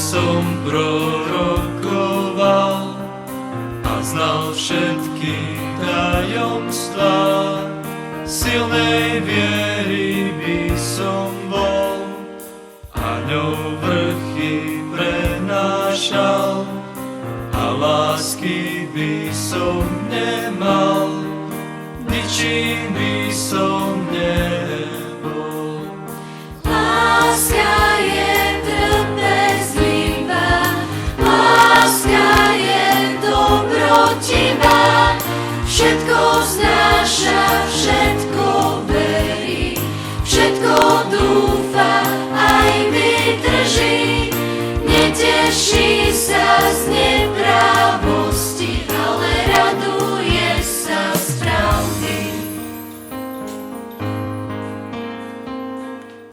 som prorokoval a znal všetky tajomstvá, silnej viery by som bol a ňou vrchy prenášal a lásky by som nemal, ničím by som nebol. Láska je trpezlivá, láska je dobrotivá, všetko znáša, všetko verí, všetko dúfa, aj vydrží, neteší sa z neprávosti, ale raduje sa z pravdy.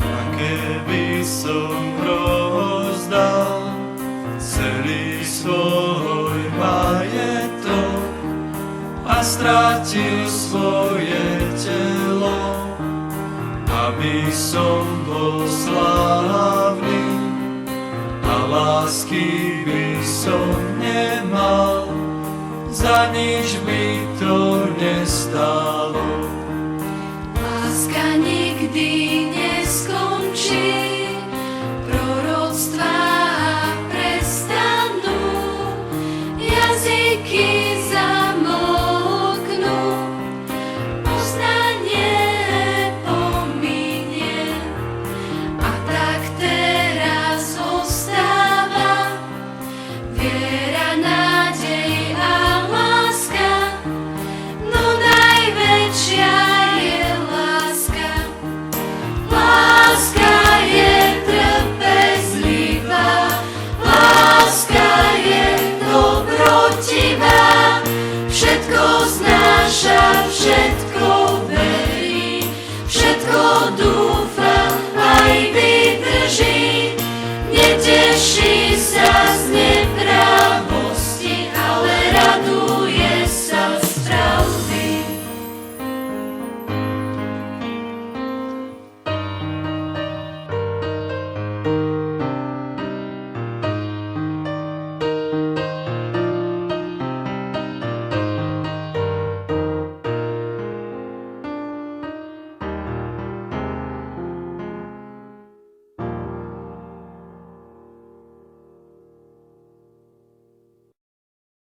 A keby som rozdal celý svoj majetok a strátil svoje telo, aby som bol slávny a lásky by som nemal, za nič by to nestálo. Láska nikdy neskončí, proroctvá prestanú, jazyky zamoknú, poznanie pominie. A tak teraz ostáva viera, nádej a láska, no najväčšia je láska. Láska je trpezlivá, láska je dobrotivá, všetko znáša, všetko